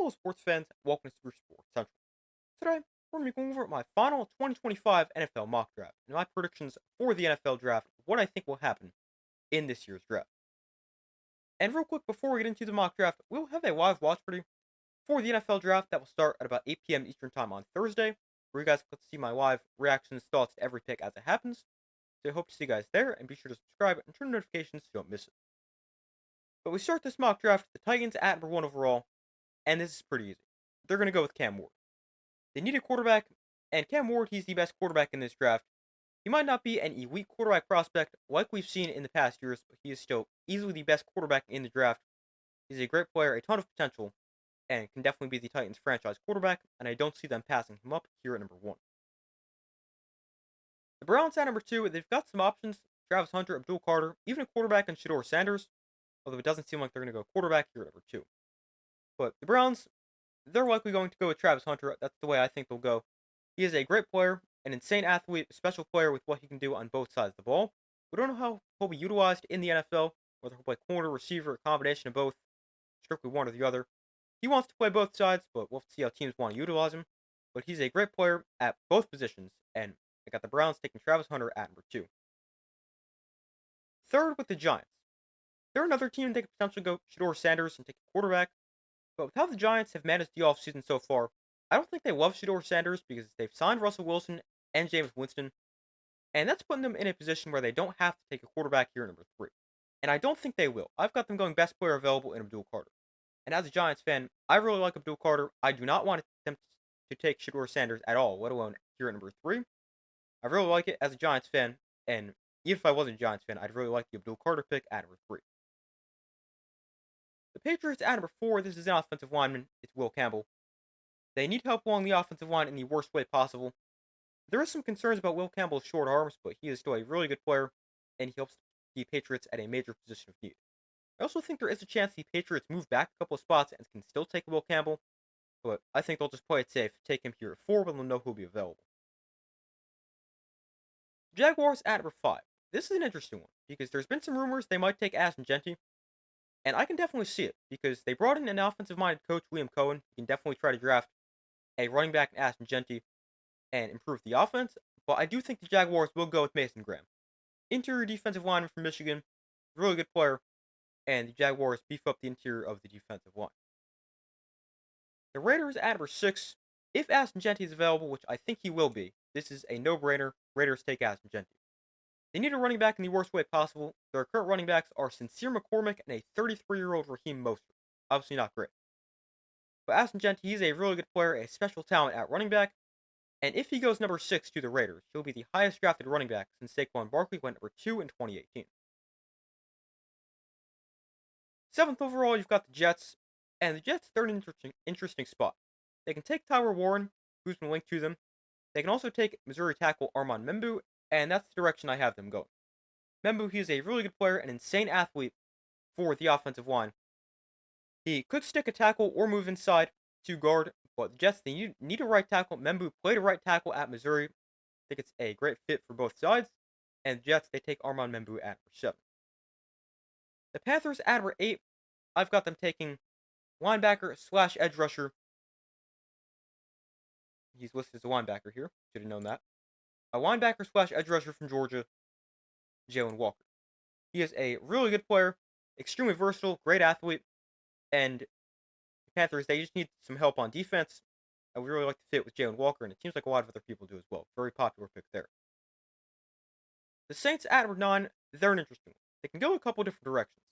Hello, sports fans. Welcome to Super Sports Central. Today, we're going to be going over my final 2025 NFL mock draft and my predictions for the NFL draft, what I think will happen in this year's draft. And real quick, before we get into the mock draft, we'll have a live watch party for the NFL draft that will start at about 8 p.m. Eastern Time on Thursday, where you guys get to see my live reactions, thoughts to every pick as it happens. So I hope to see you guys there, and be sure to subscribe and turn notifications so you don't miss it. But we start this mock draft with the Titans at number 1 overall, and this is pretty easy. They're going to go with Cam Ward. They need a quarterback, and Cam Ward, he's the best quarterback in this draft. He might not be an elite quarterback prospect like we've seen in the past years, but he is still easily the best quarterback in the draft. He's a great player, a ton of potential, and can definitely be the Titans' franchise quarterback, and I don't see them passing him up here at number 1. The Browns at number 2, they've got some options. Travis Hunter, Abdul Carter, even a quarterback in Shedeur Sanders, although it doesn't seem like they're going to go quarterback here at number 2. But the Browns, they're likely going to go with Travis Hunter. That's the way I think they'll go. He is a great player, an insane athlete, a special player with what he can do on both sides of the ball. We don't know how he'll be utilized in the NFL, whether he'll play corner, receiver, a combination of both, strictly one or the other. He wants to play both sides, but we'll have to see how teams want to utilize him. But he's a great player at both positions, and I got the Browns taking Travis Hunter at number 2. Third with the Giants. They're another team that could potentially go Shedeur Sanders and take a quarterback. But with how the Giants have managed the offseason so far, I don't think they love Shedeur Sanders because they've signed Russell Wilson and James Winston, and that's putting them in a position where they don't have to take a quarterback here at number 3. And I don't think they will. I've got them going best player available in Abdul Carter. And as a Giants fan, I really like Abdul Carter. I do not want them to take Shedeur Sanders at all, let alone here at number 3. I really like it as a Giants fan, and even if I wasn't a Giants fan, I'd really like the Abdul Carter pick at number 3. The Patriots at number 4, this is an offensive lineman. It's Will Campbell. They need help along the offensive line in the worst way possible. There is some concerns about Will Campbell's short arms, but he is still a really good player, and he helps the Patriots at a major position of need. I also think there is a chance the Patriots move back a couple of spots and can still take Will Campbell, but I think they'll just play it safe, take him here at 4 when they'll know who'll be available. Jaguars at number 5. This is an interesting one, because there's been some rumors they might take Ashton Jeanty, and I can definitely see it, because they brought in an offensive-minded coach, Liam Cohen. He can definitely try to draft a running back in Ashton Jeanty and improve the offense, but I do think the Jaguars will go with Mason Graham. Interior defensive lineman from Michigan, really good player, and the Jaguars beef up the interior of the defensive line. The Raiders at number 6, if Ashton Jeanty is available, which I think he will be, this is a no-brainer. Raiders take Ashton Jeanty. They need a running back in the worst way possible. Their current running backs are Sincere McCormick and a 33-year-old Raheem Mostert. Obviously not great. But Ashton Jeanty, he's a really good player, a special talent at running back, and if he goes number 6 to the Raiders, he'll be the highest drafted running back since Saquon Barkley went number 2 in 2018. 7th overall, you've got the Jets, and the Jets, they're an interesting spot. They can take Tyler Warren, who's been linked to them. They can also take Missouri tackle Armand Membu, and that's the direction I have them going. Membu, he is a really good player, an insane athlete for the offensive line. He could stick a tackle or move inside to guard, but the Jets, they need a right tackle. Membu played a right tackle at Missouri. I think it's a great fit for both sides. And the Jets, they take Armand Membu at number 7. The Panthers at number 8, I've got them taking linebacker slash edge rusher. He's listed as a linebacker here. Should have known that. A linebacker slash edge rusher from Georgia, Jalen Walker. He is a really good player, extremely versatile, great athlete, and the Panthers, they just need some help on defense. I would really like to fit with Jalen Walker, and it seems like a lot of other people do as well. Very popular pick there. The Saints at number 9, they're an interesting one. They can go a couple different directions.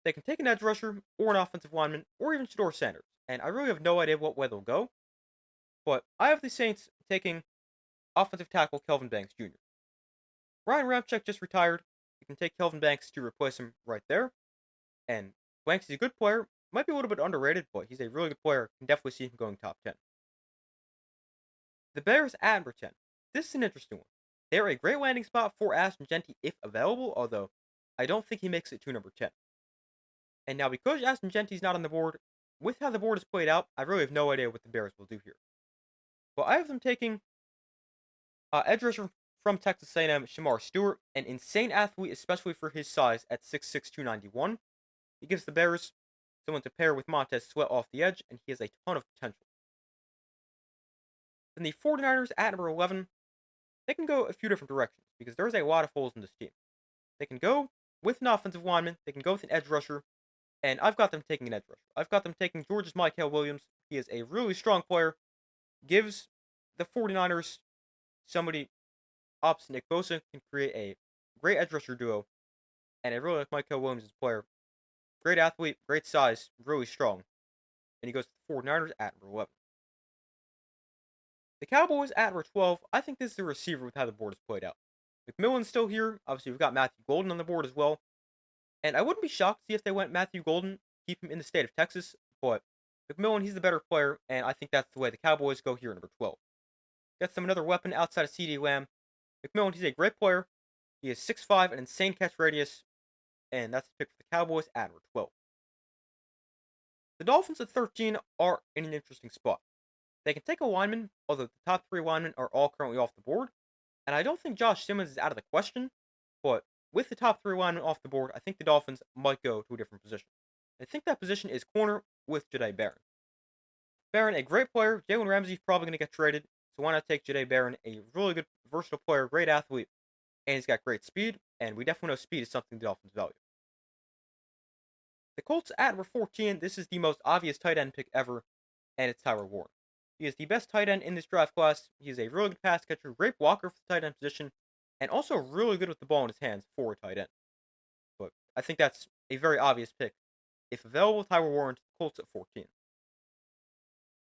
They can take an edge rusher, or an offensive lineman, or even Shedeur Sanders, and I really have no idea what way they'll go. But I have the Saints taking offensive tackle Kelvin Banks Jr. Ryan Ramczyk just retired. You can take Kelvin Banks to replace him right there. And Banks is a good player. Might be a little bit underrated, but he's a really good player. Can definitely see him going top 10. The Bears at number 10. This is an interesting one. They're a great landing spot for Ashton Jeanty if available, although I don't think he makes it to number 10. And now because Ashton Jeanty's not on the board, with how the board is played out, I really have no idea what the Bears will do here. But I have them taking edge rusher from Texas A&M, Shamar Stewart, an insane athlete, especially for his size at 6'6", 291. He gives the Bears someone to pair with Montez Sweat off the edge, and he has a ton of potential. Then the 49ers at number 11, they can go a few different directions because there's a lot of holes in this team. They can go with an offensive lineman, they can go with an edge rusher, and I've got them taking an edge rusher. I've got them taking Georgia's Mykel Williams. He is a really strong player, gives the 49ers somebody opposite Nick Bosa, can create a great edge rusher duo, and I really like Mykel Williams as a player. Great athlete, great size, really strong. And he goes to the 49ers at number 11. The Cowboys at number 12, I think this is the receiver with how the board is played out. McMillan's still here. Obviously, we've got Matthew Golden on the board as well. And I wouldn't be shocked to see if they went Matthew Golden, keep him in the state of Texas. But McMillan, he's the better player, and I think that's the way the Cowboys go here at number 12. Gets them another weapon outside of CeeDee Lamb. McMillan, he's a great player. He is 6'5", an insane catch radius, and that's the pick for the Cowboys at number 12. The Dolphins at 13 are in an interesting spot. They can take a lineman, although the top 3 linemen are all currently off the board, and I don't think Josh Simmons is out of the question, but with the top 3 linemen off the board, I think the Dolphins might go to a different position. I think that position is corner with Jahdae Barron. Barron, a great player. Jalen Ramsey's probably going to get traded, so why not take Jahdae Barron, a really good, versatile player, great athlete, and he's got great speed, and we definitely know speed is something the Dolphins value. The Colts at number 14, this is the most obvious tight end pick ever, and it's Tyler Warren. He is the best tight end in this draft class. He is a really good pass catcher, great blocker for the tight end position, and also really good with the ball in his hands for a tight end. But I think that's a very obvious pick. If available, Tyler Warren to the Colts at 14.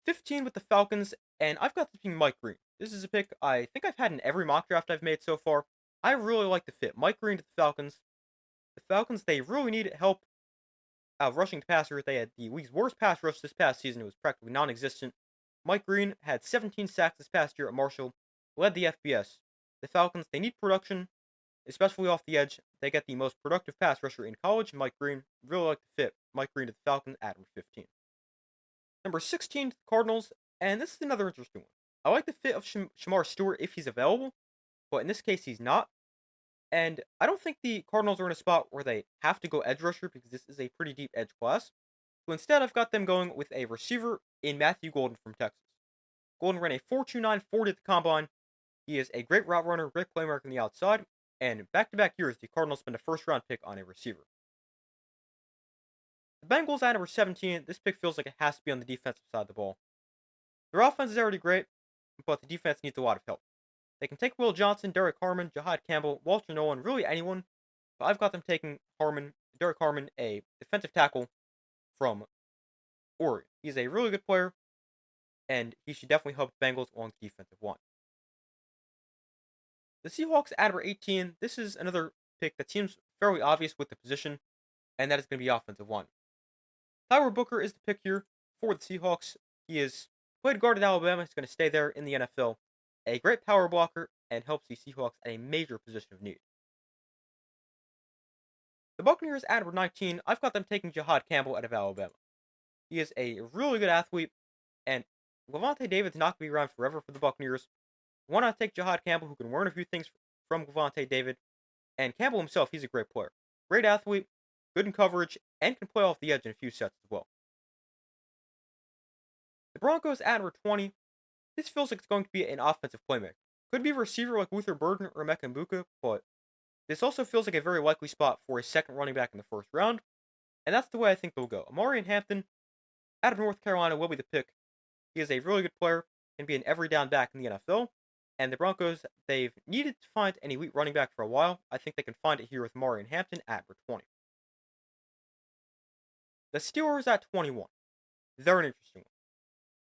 15 with the Falcons, and I've got the team Mike Green. This is a pick I think I've had in every mock draft I've made so far. I really like the fit. Mike Green to the Falcons. The Falcons, they really need help rushing the passer. They had the league's worst pass rush this past season. It was practically non-existent. Mike Green had 17 sacks this past year at Marshall, led the FBS. The Falcons, they need production, especially off the edge. They get the most productive pass rusher in college, Mike Green. Really like the fit. Mike Green to the Falcons at number 15. Number 16 to the Cardinals, and this is another interesting one. I like the fit of Shamar Stewart if he's available, but in this case he's not. And I don't think the Cardinals are in a spot where they have to go edge rusher because this is a pretty deep edge class. So instead, I've got them going with a receiver in Matthew Golden from Texas. Golden ran a 4.29 40 at the combine. He is a great route runner, great playmaker on the outside, and back-to-back years, the Cardinals spent a first-round pick on a receiver. The Bengals at number 17, this pick feels like it has to be on the defensive side of the ball. Their offense is already great, but the defense needs a lot of help. They can take Will Johnson, Derek Harmon, Jahad Campbell, Walter Nolan, really anyone, but I've got them taking Derek Harmon, a defensive tackle from Oregon. He's a really good player, and he should definitely help the Bengals along the defensive line. The Seahawks at number 18, this is another pick that seems fairly obvious with the position, and that is going to be offensive line. Tyler Booker is the pick here for the Seahawks. He is played guard at Alabama. He's going to stay there in the NFL. A great power blocker and helps the Seahawks at a major position of need. The Buccaneers at number 19, I've got them taking Jahad Campbell out of Alabama. He is a really good athlete, and Lavonte David's not going to be around forever for the Buccaneers. Why not take Jahad Campbell, who can learn a few things from Lavonte David, and Campbell himself, he's a great player. Great athlete, good in coverage, and can play off the edge in a few sets as well. The Broncos at number 20, this feels like it's going to be an offensive playmaker. Could be a receiver like Luther Burden or Emeka Egbuka, but this also feels like a very likely spot for a second running back in the first round, and that's the way I think they'll go. Omarion Hampton, out of North Carolina, will be the pick. He is a really good player, can be an every down back in the NFL, and the Broncos, they've needed to find an elite running back for a while. I think they can find it here with Omarion Hampton at number 20. The Steelers at 21. They're an interesting one.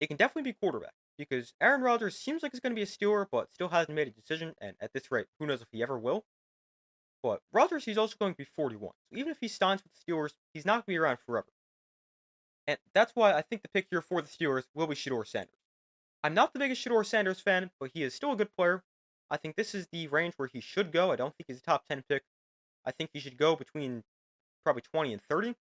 It can definitely be quarterback, because Aaron Rodgers seems like he's going to be a Steeler, but still hasn't made a decision, and at this rate, who knows if he ever will. But Rodgers, he's also going to be 41. So even if he signs with the Steelers, he's not going to be around forever. And that's why I think the pick here for the Steelers will be Shedeur Sanders. I'm not the biggest Shedeur Sanders fan, but he is still a good player. I think this is the range where he should go. I don't think he's a top 10 pick. I think he should go between probably 20 and 30.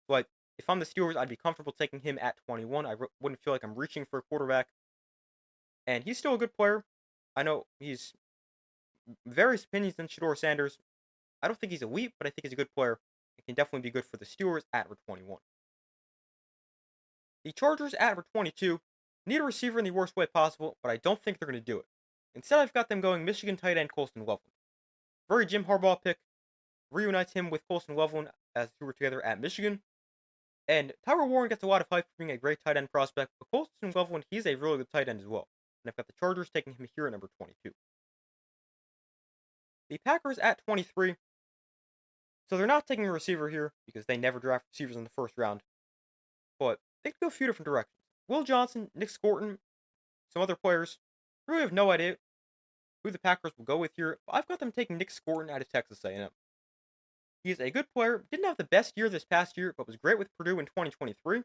But if I'm the Steelers, I'd be comfortable taking him at 21. I wouldn't feel like I'm reaching for a quarterback. And he's still a good player. I know he's various opinions than Shedeur Sanders. I don't think he's elite, but I think he's a good player. It can definitely be good for the Steelers at number 21. The Chargers at number 22 need a receiver in the worst way possible, but I don't think they're going to do it. Instead, I've got them going Michigan tight end Colston Loveland. Very Jim Harbaugh pick, reunites him with Colston Loveland as two were together at Michigan. And Tyler Warren gets a lot of hype for being a great tight end prospect, but Colston Loveland, he's a really good tight end as well. And I've got the Chargers taking him here at number 22. The Packers at 23. So they're not taking a receiver here because they never draft receivers in the first round. But they could go a few different directions. Will Johnson, Nick Scorton, some other players. Really have no idea who the Packers will go with here. But I've got them taking Nick Scorton out of Texas A&M. He is a good player. Didn't have the best year this past year, but was great with Purdue in 2023.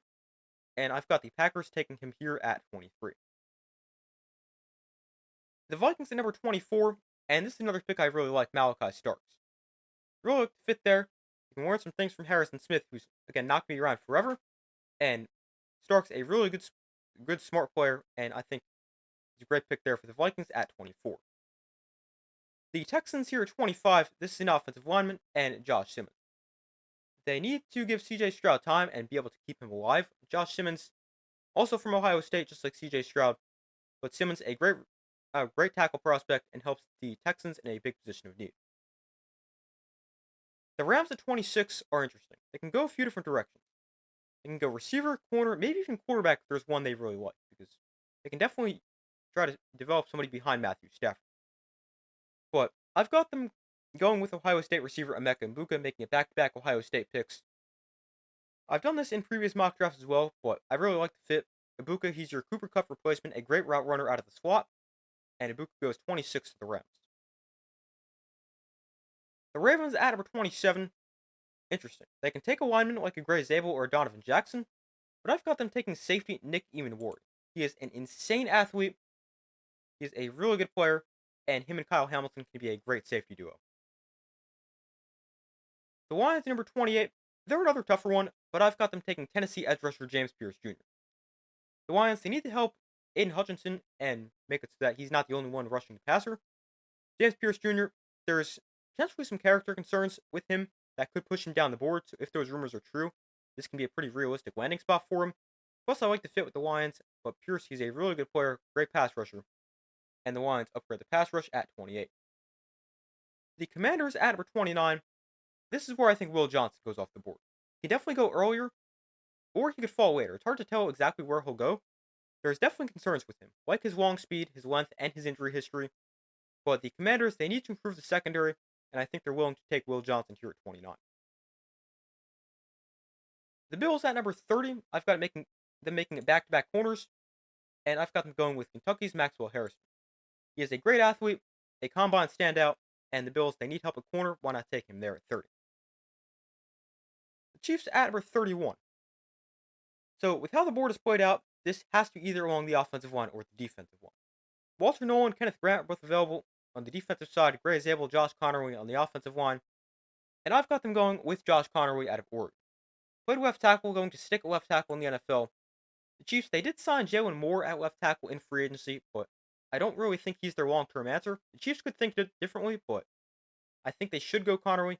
And I've got the Packers taking him here at 23. The Vikings at number 24. And this is another pick I really like, Malachi Starks. Really like the fit there. You can learn some things from Harrison Smith, who's, again, not going to be around forever. And Starks, a really good, smart player, and I think he's a great pick there for the Vikings at 24. The Texans here at 25, this is an offensive lineman, and Josh Simmons. They need to give C.J. Stroud time and be able to keep him alive. Josh Simmons, also from Ohio State, just like C.J. Stroud, but Simmons, a great tackle prospect, and helps the Texans in a big position of need. The Rams at 26 are interesting. They can go a few different directions. They can go receiver, corner, maybe even quarterback if there's one they really like, because they can definitely try to develop somebody behind Matthew Stafford. But I've got them going with Ohio State receiver Emeka Egbuka, making it back-to-back Ohio State picks. I've done this in previous mock drafts as well, but I really like the fit. Egbuka, he's your Cooper Kupp replacement, a great route runner out of the slot, and Egbuka goes 26 to the Rams. The Ravens at number 27, interesting. They can take a lineman like a Gray Zabel or a Donovan Jackson, but I've got them taking safety Nick Eamon-Ward. He is an insane athlete. He is a really good player, and him and Kyle Hamilton can be a great safety duo. The Lions at number 28, they're another tougher one, but I've got them taking Tennessee edge rusher James Pierce Jr. The Lions, they need to help Aiden Hutchinson and make it so that he's not the only one rushing the passer. James Pierce Jr., there's potentially some character concerns with him that could push him down the board, so if those rumors are true, this can be a pretty realistic landing spot for him. Plus, I like the fit with the Lions, but Pierce, he's a really good player, great pass rusher, and the Lions upgrade the pass rush at 28. The Commanders at number 29, this is where I think Will Johnson goes off the board. He can definitely go earlier, or he could fall later. It's hard to tell exactly where he'll go. There's definitely concerns with him, like his long speed, his length, and his injury history. But the Commanders, they need to improve the secondary, and I think they're willing to take Will Johnson here at 29. The Bills at number 30, I've got them making it back-to-back corners, and I've got them going with Kentucky's Maxwell Harrison. He is a great athlete, a combine standout, and the Bills, they need help at corner. Why not take him there at 30? The Chiefs at number 31. So, with how the board is played out, this has to be either along the offensive line or the defensive line. Walter Nolan, Kenneth Grant are both available on the defensive side. Gray Zabel, Josh Connerly on the offensive line. And I've got them going with Josh Connerly out of Oregon. Played left tackle, going to stick at left tackle in the NFL. The Chiefs, they did sign Jalen Moore at left tackle in free agency, but I don't really think he's their long-term answer. The Chiefs could think differently, but I think they should go Connerly.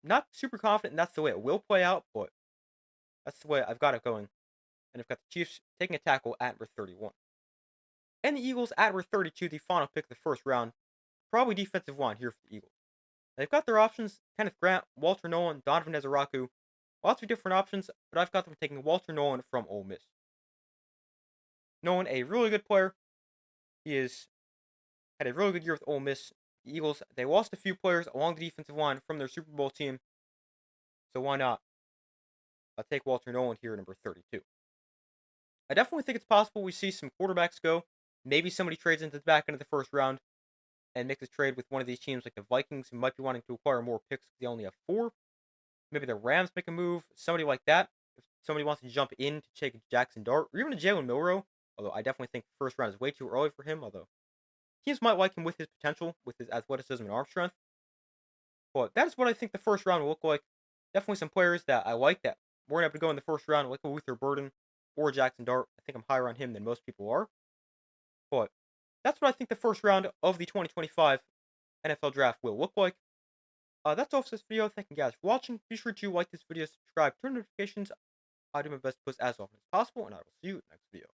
Not super confident that's the way it will play out, but that's the way I've got it going. And I've got the Chiefs taking a tackle at number 31. And the Eagles at number 32, the final pick of the first round. Probably defensive line here for the Eagles. They've got their options, Kenneth Grant, Walter Nolan, Donovan Ezeraku. Lots of different options, but I've got them taking Walter Nolan from Ole Miss. Nolan, a really good player. He had a really good year with Ole Miss. The Eagles, they lost a few players along the defensive line from their Super Bowl team. So why not? I'll take Walter Nolan here at number 32. I definitely think it's possible we see some quarterbacks go. Maybe somebody trades into the back end of the first round and makes a trade with one of these teams like the Vikings, who might be wanting to acquire more picks because they only have 4. Maybe the Rams make a move, somebody like that. If somebody wants to jump in to take Jackson Dart, or even a Jalen Milroe, although I definitely think the first round is way too early for him, although teams might like him with his potential, with his athleticism and arm strength. But that is what I think the first round will look like. Definitely some players that I like that weren't able to go in the first round, like a Luther Burden or Jackson Dart. I think I'm higher on him than most people are. But that's what I think the first round of the 2025 NFL Draft will look like. That's all for this video. Thank you guys for watching. Be sure to like this video, subscribe, turn notifications I do my best to post as often as possible, and I will see you in the next video.